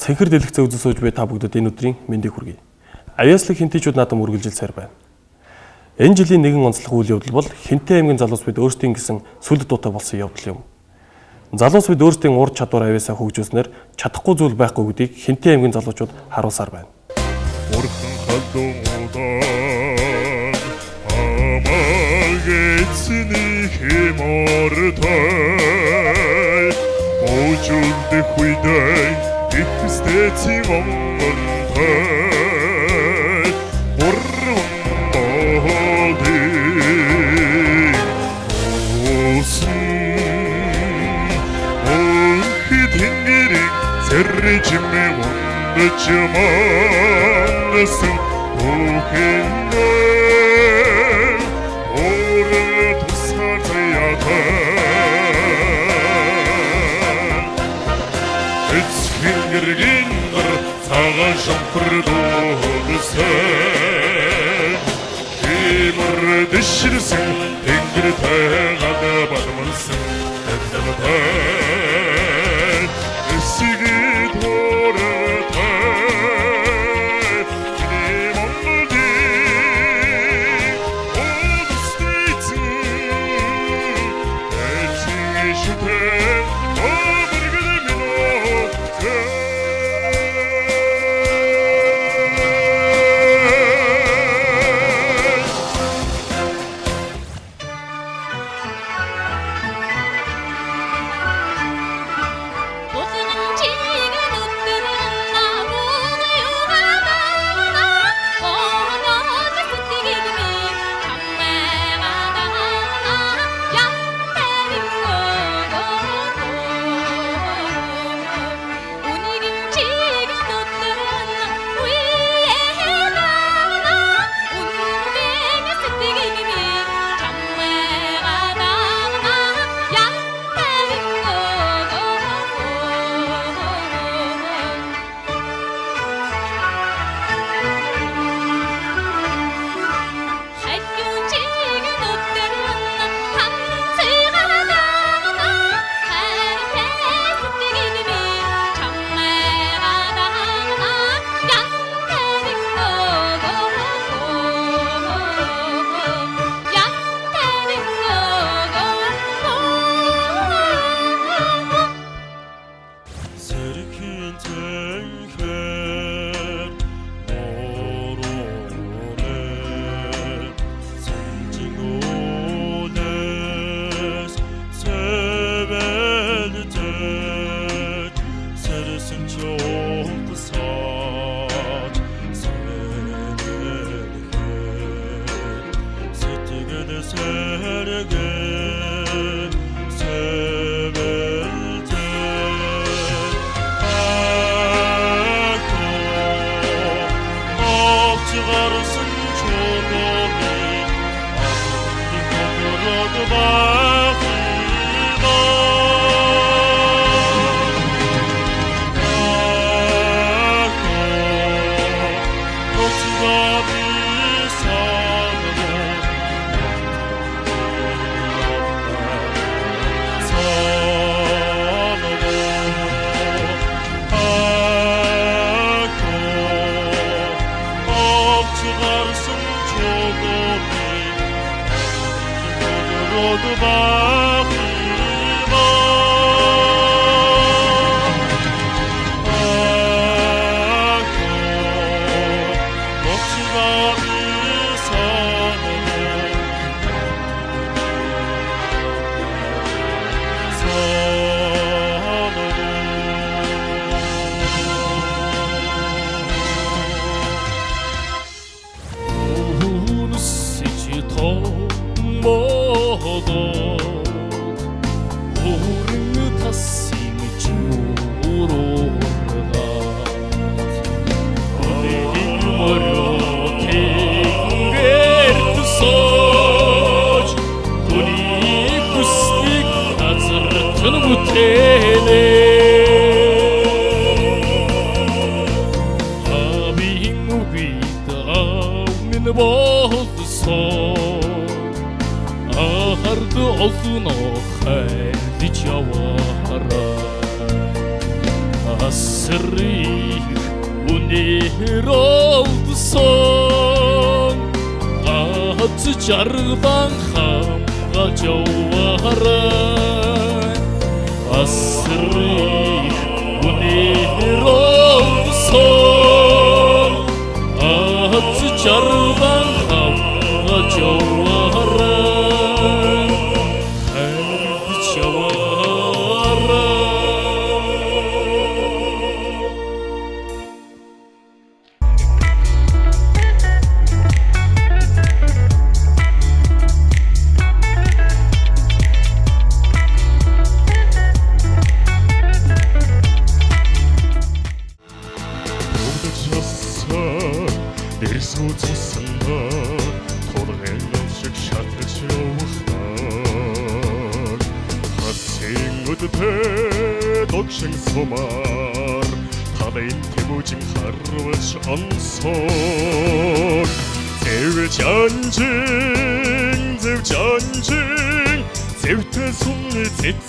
Цэнхэр дэлгэцээ үзэн сууж буй та бүгдд энэ өдрийн мэндийг хүргэе. Авьяаслаг хинтэйчүүд наадам үргэлжил сайр байна. Энэ жилийн нэгэн онцлог үйл явдал бол Хинтээ аймгийн залуус бид өөрсдийн гэсэн сүлд дуутай болсон явдал юм. Залуус бид өөрсдийн ур чадвар авьяасаа хөгжүүлснээр чадахгүй зүйл байхгүй гэдгийг Хинтээ аймгийн залуучууд харуулсаар байна. Бурхан халуунаар амаагэцний хэмортой ожулдэх үедээ ихстэци момонтой бурхан боодын осон өнхид хэнгэрийг сэржимэ Чамансан охинээ орэ тусгацяата эцхингэргэн цагаан шампрдоосээ химэр дэширсэн тэнгэр тайгад бадмалсан тэвтэй эсигэд орэ асрыг үнээр олдсон гац жаргалан хамгаалж яваарай асрыг үнээр олдсон гац жаргалан хамгаалж яваарай хайрч яваарай. Догшин сумар тадаин тэмүүжин харваж онсоо зэв жанжин зэвтэй сумны цэц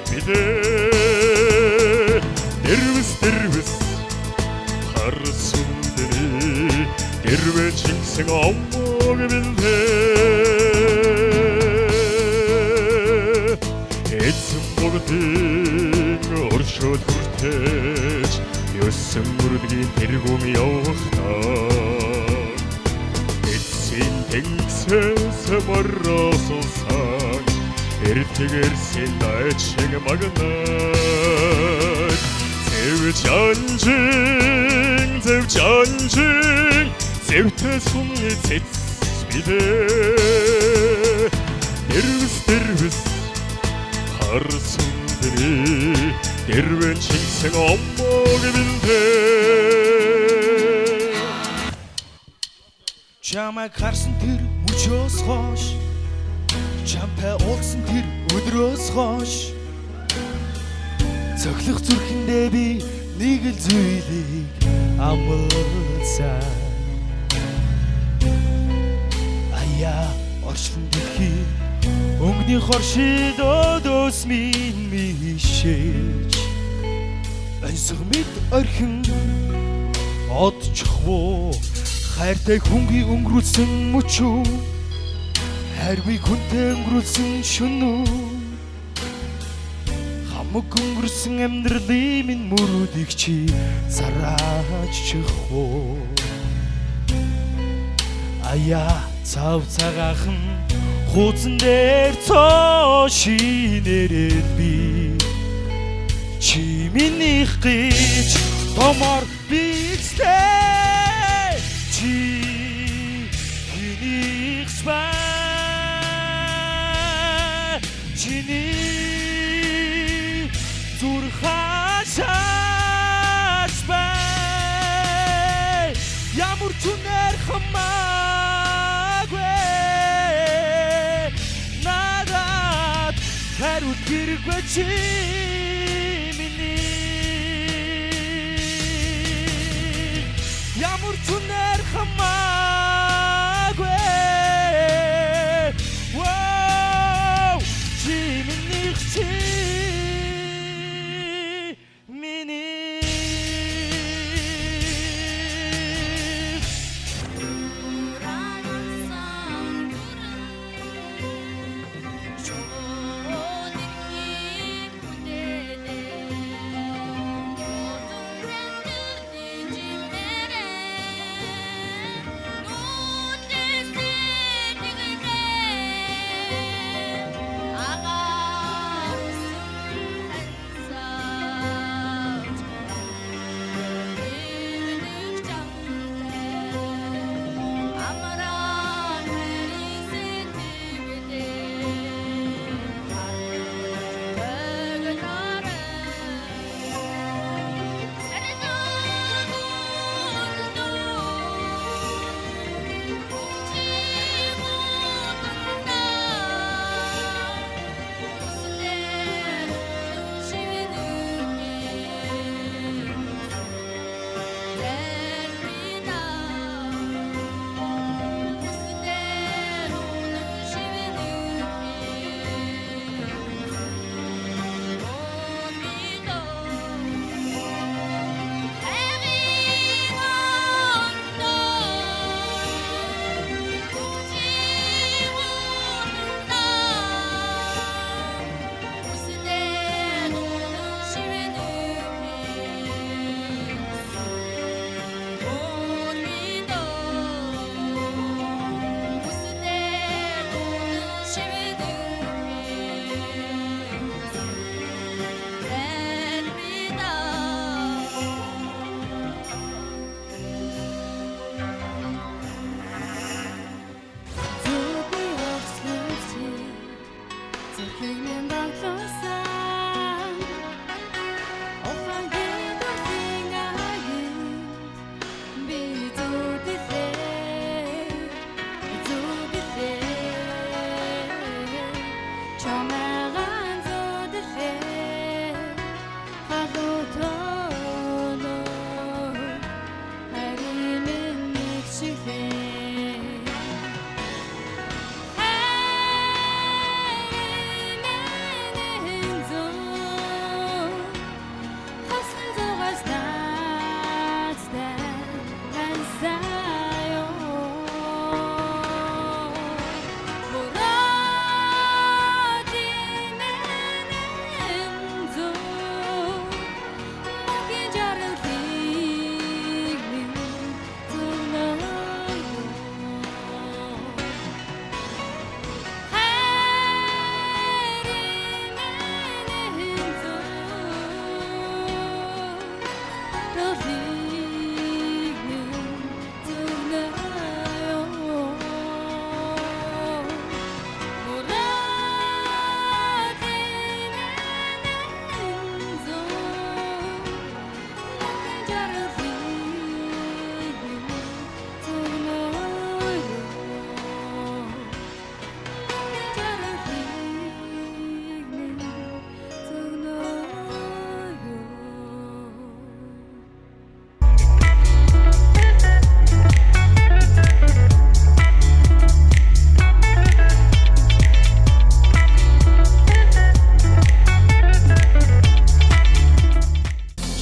бидээ дэрвэс хар сумдэри дэрвэ чинсэн омог билдээ эцэн богдын оршоод хүртэж ёсон мөрдгийн тэргүүм явахтаа эцсийн тэнгисээс моросолсан эртгэрсэн дайчиг магнат зэв жанжин зэвтэй сумны цэц бидээ дэрвэс хар сумдэри дэрвэн чинсэн омог билдээ чамайг харсан тэр мөчөөс хойш чамтай уулзсан тэр өдрөөс хойш цоглох зүрхэндээ би нэг л зүйлийг амласан аяа орчлон дэлхий өнгөний хоршид өдөөс минь мишэж айсаг мэд орхин одчихвоо хайртай хүнгийн өнгөрүүлсэн мөчөө хайргүй хүнтэй өнгөрүүлсэн шөнөө хамаг өнгөрсөн амьдралын минь мөрүүдийг чи зарааж чихвоо аяа цав цагаахан хуудсан дээр цоо шинээрэл би чи минийх гэж томор бичтэй чи минийх бай чиний зүр хашаач бай ямар түнэр хамаагүй хариулт хэрэггүй чи миний ямар түнэр хамаагүй воу чи минийх чи миний Шамагаан зодэрээ халуутоно харимэн нэг шиглээ харимэн зөө хасан зогоос наацтай хансаяо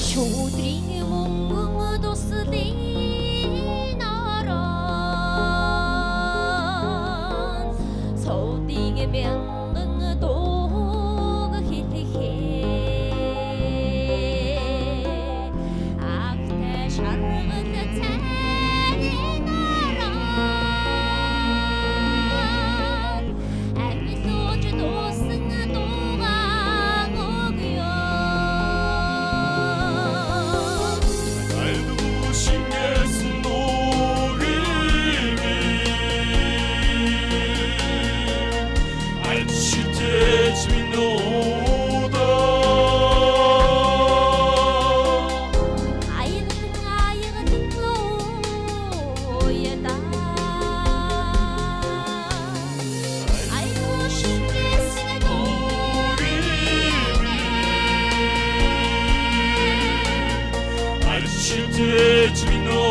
Шүүдрийн мөнгөн туслын орон содын мянган дууг хэлэхээ агтай шарган цайрын орон амьлууж дуусан дуугаа өгөө Teach me no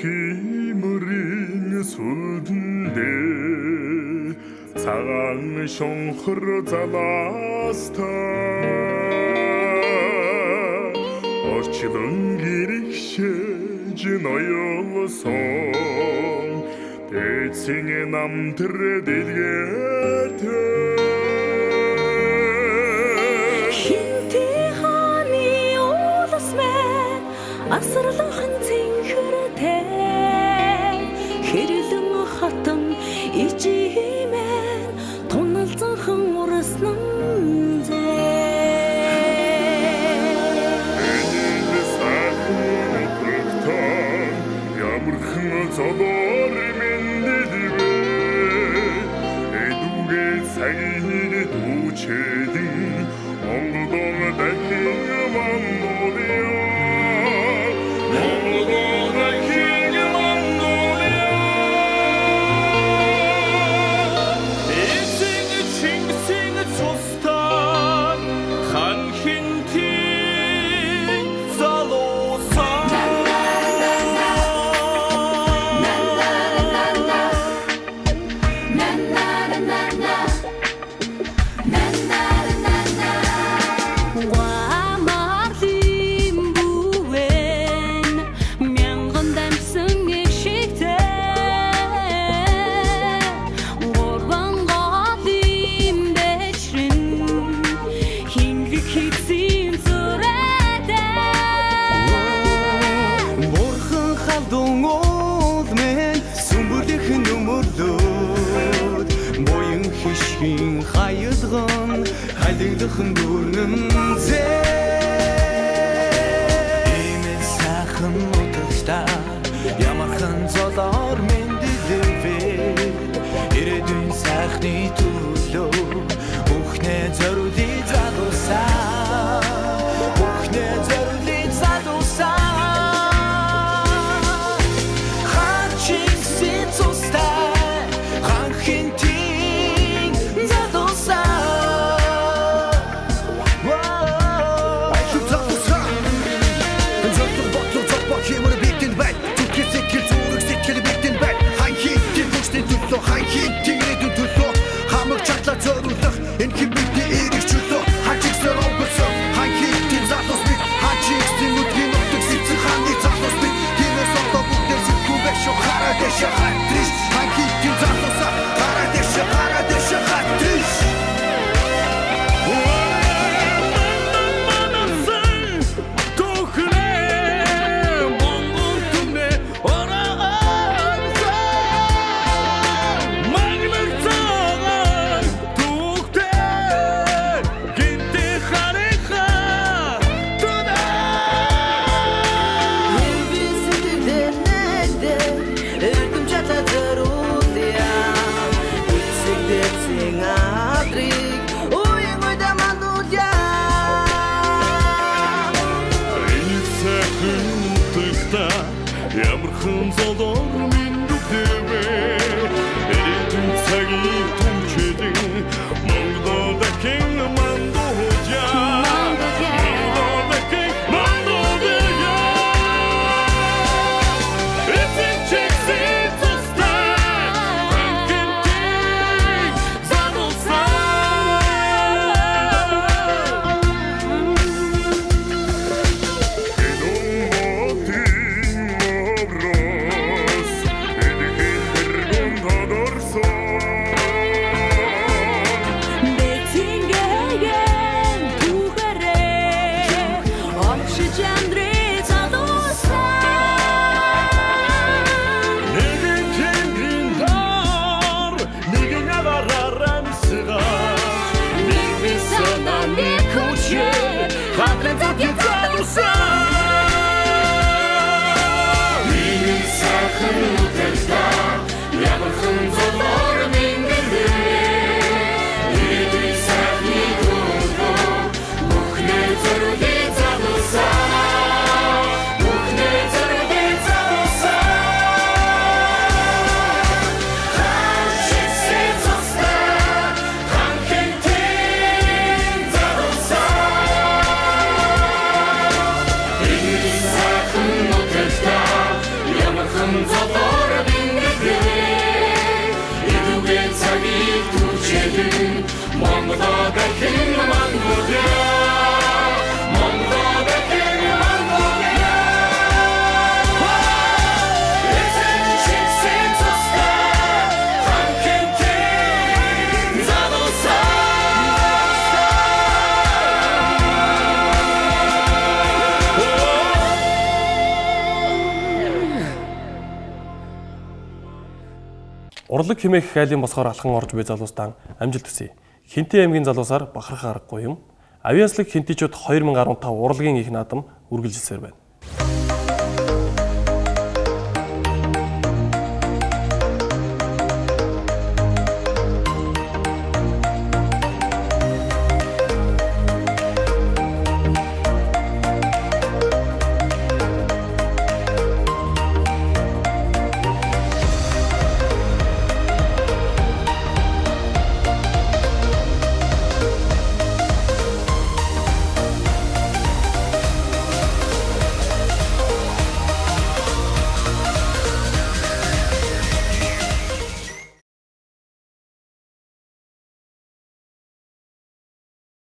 힘으린 술인데 цагаан шунхар залааста орчлон гэрэгшээж ноёлсон дээдсийн намтар дэлгээтэй асарлан цэнхэртэй хэрлэн хатан ичимэн тоналцхан урсан ямархан золоор мэндэлвэ эдүгээ цагийг дүүчэдэн Монголон дахин мандуулъя Хайлагдахын дүүрнэн зээ Имэн сайхан утагтаа Ямархан золоор мэндэлвэ Ирээдүйн сайхны төлөө Бүхнээ зориулъя залуусаа Бүхнээ зориулъя залуусаа Ханчигсийн цустай Ханхинтийн залуусаа Ханхийн тийрэдэн төлөө хамаг чатлаа зориулах энэ хэмбэртэй эрэг чөлөө хачигсаар өнгөрсөн ханхийн тийм залуус бид хачигсийн нүдгийн нутаг сэтсэн хааны залуус бид тиймээс одоо бүгдээ сэтгүү байшаа хараа дэшээ хатриш ханхийн тийм залуусаа хараа дэшээ хатриш Ямархан золоор мэндэлвэ Ирээдүйн цагийг түнчэдэг Монгол дахин мандуудя Монгол дахин мандуудя Эцэг чигсээ тустай Ханхинтийн залуусаа Урлаг хэмээх айлын босгоор алхан орж буй залуустан амжилт хүсье. Хинтээ аймгийн залуусаар бахархах аргагүй юм. Авиаслаг хинтийчүүд 2015 урлагийн их наадам үргэлжилсээр байна.